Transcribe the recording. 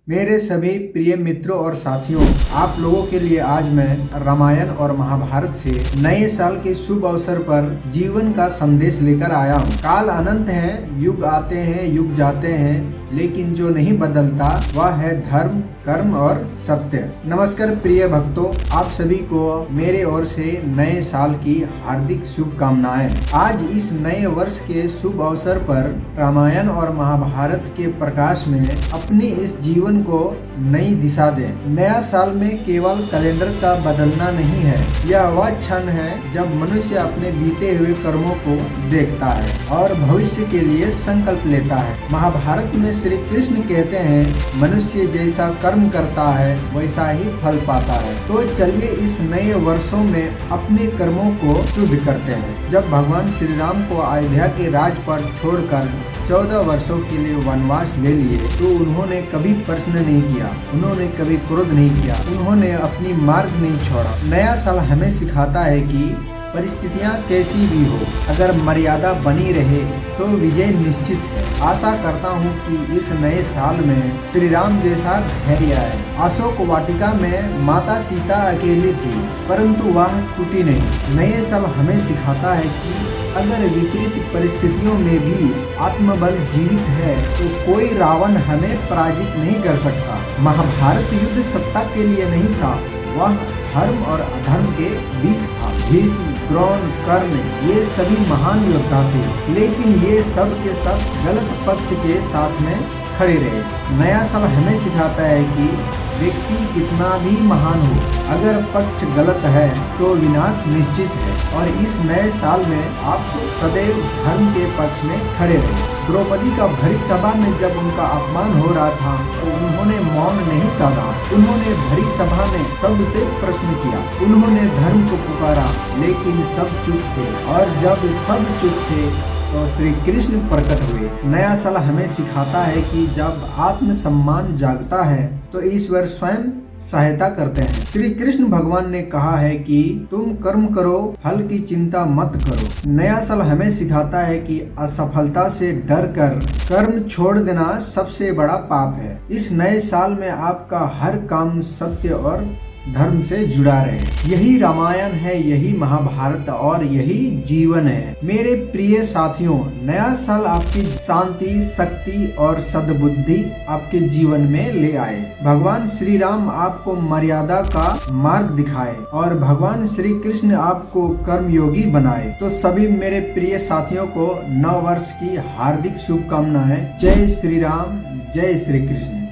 मेरे सभी प्रिय मित्रों और साथियों, आप लोगों के लिए आज मैं रामायण और महाभारत से नए साल के शुभ अवसर पर जीवन का संदेश लेकर आया हूँ। काल अनंत है, युग आते हैं, युग जाते हैं, लेकिन जो नहीं बदलता वह है धर्म, कर्म और सत्य। नमस्कार प्रिय भक्तों, आप सभी को मेरे ओर से नए साल की हार्दिक शुभकामनाएं। आज इस नए वर्ष के शुभ अवसर पर रामायण और महाभारत के प्रकाश में अपनी इस जीवन को नई दिशा दें। नया साल में केवल कैलेंडर का बदलना नहीं है, यह वह क्षण है जब मनुष्य अपने बीते हुए कर्मों को देखता है और भविष्य के लिए संकल्प लेता है। महाभारत में श्री कृष्ण कहते हैं, मनुष्य जैसा कर्म करता है वैसा ही फल पाता है। तो चलिए इस नए वर्षों में अपने कर्मों को शुद्ध करते हैं। जब भगवान श्री राम को अयोध्या के राज पर छोड़कर 14 वर्षों के लिए वनवास ले लिए तो उन्होंने कभी प्रश्न नहीं किया, उन्होंने कभी क्रोध नहीं किया, उन्होंने अपनी मार्ग नहीं छोड़ा। नया साल हमें सिखाता है कि परिस्थितियां कैसी भी हो, अगर मर्यादा बनी रहे तो विजय निश्चित है। आशा करता हूं कि इस नए साल में श्री राम जैसा धैर्य आए। अशोक वाटिका में माता सीता अकेली थी, परंतु वह टूटी नहीं। नए साल हमें सिखाता है कि अगर विपरीत परिस्थितियों में भी आत्मबल जीवित है तो कोई रावण हमें पराजित नहीं कर सकता। महाभारत युद्ध सत्ता के लिए नहीं था, वह धर्म और अधर्म के बीच था। भीष्म, द्रोण, कर्ण ये सभी महान योद्धा थे, लेकिन ये सब के सब गलत पक्ष के साथ में खड़े रहे। नया साल हमें सिखाता है कि व्यक्ति कितना भी महान हो, अगर पक्ष गलत है तो विनाश निश्चित है। और इस नए साल में आपको सदैव धर्म के पक्ष में खड़े रहे। द्रौपदी का भरी सभा में जब उनका अपमान हो रहा था तो उन्होंने मौन नहीं साधा, उन्होंने भरी सभा में सबसे प्रश्न किया, उन्होंने धर्म को पुकारा, लेकिन सब चुप थे। और जब सब चुप थे तो श्री कृष्ण प्रकट हुए। नया साल हमें सिखाता है कि जब आत्मसम्मान जागता है तो ईश्वर स्वयं सहायता करते हैं। श्री कृष्ण भगवान ने कहा है कि तुम कर्म करो, फल की चिंता मत करो। नया साल हमें सिखाता है कि असफलता से डर कर कर्म छोड़ देना सबसे बड़ा पाप है। इस नए साल में आपका हर काम सत्य और धर्म से जुड़ा रहे। यही रामायण है, यही महाभारत और यही जीवन है। मेरे प्रिय साथियों, नया साल आपकी शांति, शक्ति और सद्बुद्धि आपके जीवन में ले आए। भगवान श्री राम आपको मर्यादा का मार्ग दिखाए और भगवान श्री कृष्ण आपको कर्मयोगी बनाए। तो सभी मेरे प्रिय साथियों को नव वर्ष की हार्दिक शुभकामनाएं। जय श्री राम, जय श्री कृष्ण।